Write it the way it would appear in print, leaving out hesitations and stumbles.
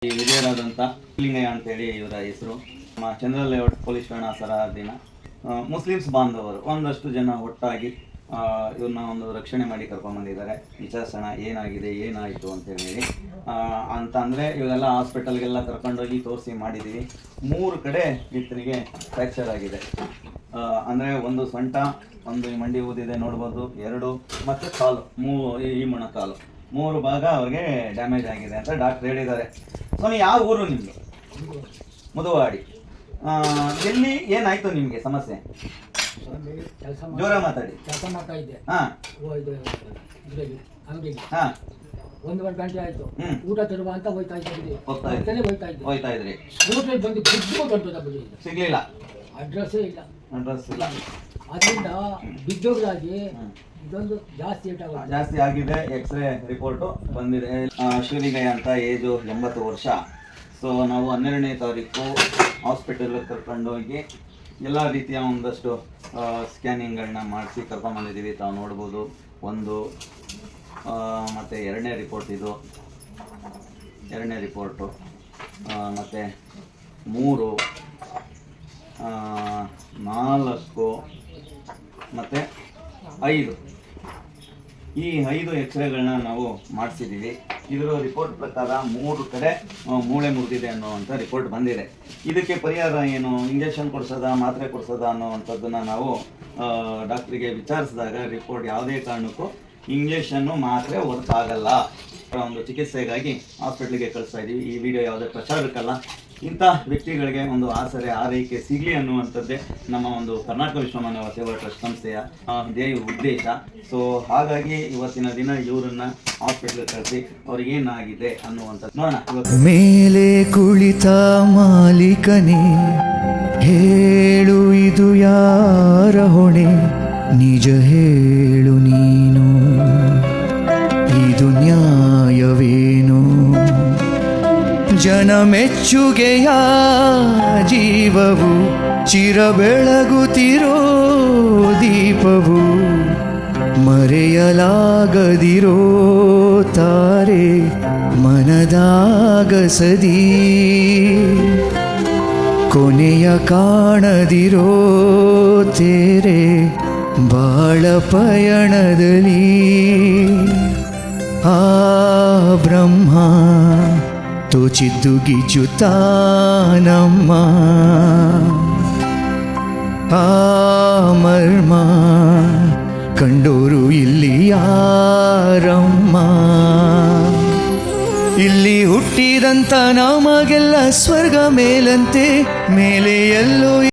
ಈ ಹಿರಿಯರಾದಂಥ ಲಿಂಗಯ್ಯ ಅಂತೇಳಿ ಇವರ ಹೆಸರು. ನಮ್ಮ ಚಂದ್ರ ಲೇಔಟ್ ಪೊಲೀಸ್ ಠಾಣಾ ಸರಹದ್ದಿನ ಮುಸ್ಲಿಮ್ಸ್ ಬಾಂಧವರು ಒಂದಷ್ಟು ಜನ ಒಟ್ಟಾಗಿ ಇವ್ರನ್ನ ಒಂದು ರಕ್ಷಣೆ ಮಾಡಿ ಕರ್ಕೊಂಡ್ಬಂದಿದ್ದಾರೆ. ವಿಚಾರಿಸೋಣ ಏನಾಗಿದೆ ಏನಾಯಿತು ಅಂತೇಳಿ ಅಂತಂದರೆ ಇವೆಲ್ಲ ಹಾಸ್ಪಿಟಲ್ಗೆಲ್ಲ ಕರ್ಕೊಂಡೋಗಿ ತೋರಿಸಿ ಮಾಡಿದ್ದೀವಿ. 3 ಕಡೆ ಈತನಿಗೆ ಫ್ರ್ಯಾಕ್ಚರ್ ಆಗಿದೆ. ಅಂದರೆ ಒಂದು ಸೊಂಟ, ಒಂದು ಈ ಮಂಡಿ ಊದಿದೆ ನೋಡ್ಬೋದು, 2 ಮತ್ತು ಕಾಲು, ಈ ಮೊಣಕಾಲು 3 ಭಾಗ ಅವ್ರಿಗೆ ಡ್ಯಾಮೇಜ್ ಆಗಿದೆ ಅಂತ ಡಾಕ್ಟ್ರ್ ಹೇಳಿದ್ದಾರೆ. ಸ್ವಾಮಿ, ಯಾವ ಊರು ನಿಮ್ಮದು? ಮುದುವಾಡಿ. ಎಲ್ಲಿ ಏನಾಯ್ತು ನಿಮಗೆ ಸಮಸ್ಯೆ? ಜೋರ ಮಾತಾಡಿ. ಕೆಲಸ ಮಾಡ್ತಾ ಇದ್ದೆ. ಹಾಂ ಹಾಂ 1 ಗಂಟೆ ಆಯ್ತು. ಊಟ ತರುವ ಅಂತ ಹೋಯ್ತಾ ಇದ್ದೆ. ಹೋಯ್ತಾ ಇದ್ರಿ. ಸ್ಕೂಟ್ರಲ್ಲಿ ಬಂದು ಬಿದ್ದು ದೊಡ್ಡದಾಗಿ ಸಿಗ್ಲಿಲ್ಲ. ಅಡ್ರೆಸ್ ಇಲ್ಲ. ಅದರಿಂದ ಬಿದ್ದೋಗ್ಲಾಗಿ ಇದೊಂದು ಜಾಸ್ತಿ ಆಗಿದೆ. ಎಕ್ಸ್ರೇ ರಿಪೋರ್ಟು ಬಂದಿದೆ. ಶಿವಲಿಂಗಯ್ಯ ಅಂತ, ಏಜು 80 ವರ್ಷ. ಸೊ ನಾವು 12ನೇ ತಾರೀಕು ಹಾಸ್ಪಿಟಲ್ಗೆ ಕರ್ಕೊಂಡೋಗಿ ಎಲ್ಲ ರೀತಿಯ ಒಂದಷ್ಟು ಸ್ಕ್ಯಾನಿಂಗ್ಗಳನ್ನ ಮಾಡಿಸಿ ಕರ್ಕೊಂಬಂದಿದ್ದೀವಿ. ತಾವು ನೋಡ್ಬೋದು. 1 ಮತ್ತು 2ನೇ ರಿಪೋರ್ಟ್ ಇದು. 2ನೇ ರಿಪೋರ್ಟು ಮತ್ತು 3, 4 ಮತ್ತು 5 ಈ 5 ಎಕ್ಸ್ರೇಗಳನ್ನ ನಾವು ಮಾಡಿಸಿದ್ದೀವಿ. ಇದರ ರಿಪೋರ್ಟ್ ಪ್ರಕಾರ 3 ಕಡೆ ಮೂಳೆ ಮುರಿದಿದೆ ಅನ್ನೋವಂಥ ರಿಪೋರ್ಟ್ ಬಂದಿದೆ. ಇದಕ್ಕೆ ಪರಿಹಾರ ಏನು? ಇಂಜೆಕ್ಷನ್ ಕೊಡಿಸೋದಾ, ಮಾತ್ರೆ ಕೊಡಿಸೋದಾ ಅನ್ನೋವಂಥದ್ದನ್ನು ನಾವು ಡಾಕ್ಟ್ರಿಗೆ ವಿಚಾರಿಸಿದಾಗ ರಿಪೋರ್ಟ್ ಯಾವುದೇ ಕಾರಣಕ್ಕೂ ಇಂಜೆಕ್ಷನ್ನು ಮಾತ್ರೆ ವರ್ಕ್ ಆಗಲ್ಲ. ಒಂದು ಚಿಕಿತ್ಸೆಗಾಗಿ ಹಾಸ್ಪಿಟ್ಲಿಗೆ ಕಳಿಸ್ತಾ ಇದ್ದೀವಿ. ಈ ವಿಡಿಯೋ ಯಾವುದೇ ಪ್ರಚಾರಕ್ಕಲ್ಲ. ಇಂಥ ವ್ಯಕ್ತಿಗಳಿಗೆ ಒಂದು ಆಸರೆ ಆರೈಕೆ ಸಿಗಲಿ ಅನ್ನುವಂಥದ್ದೇ ನಮ್ಮ ಒಂದು ಕರ್ನಾಟಕ ವಿಶ್ವಮಾನವ ಸೇವಾ ಟ್ರಸ್ಟ್ ಸಂಸ್ಥೆಯ ಉದ್ದೇಶ. ಸೊ ಹಾಗಾಗಿ ಇವತ್ತಿನ ದಿನ ಇವರನ್ನ ಹಾಸ್ಪಿಟ್ಲಿಗೆ ಕಳಿಸಿ ಅವ್ರಿಗೇನಾಗಿದೆ ಅನ್ನುವಂಥದ್ದು ನೋಡೋಣ. ಮೇಲೆ ಕುಳಿತ ಮಾಲೀಕನೇ, ಹೇಳು ಇದು ಯಾರ ಹೊಣೆ? ನಿಜ ಹೇಳು ನೀನು, ಇದು ನ್ಯಾಯವೇನು? ಜನ ಮೆಚ್ಚುಗೆಯ ಜೀವವು, ಚಿರ ಬೆಳಗುತ್ತಿರೋ ದೀಪವು, ಮರೆಯಲಾಗದಿರೋ ತಾರೆ ಮನದಾಗಸದಿ, ಕೊನೆಯ ಕಾಣದಿರೋ ತೇರೆ ಬಾಳ ಪಯಣದಲ್ಲಿ. ಆ ಬ್ರಹ್ಮ ತೋಚಿದ್ದು ಗಿಜುತ್ತಾನಮ್ಮ, ಆ ಮರ್ಮ ಕಂಡೋರು ಇಲ್ಲಿ ಯಾರಮ್ಮ? ಇಲ್ಲಿ ಹುಟ್ಟಿದಂಥ ನಮಗೆಲ್ಲ ಸ್ವರ್ಗ ಮೇಲಂತೆ, ಮೇಲೆ ಎಲ್ಲೋ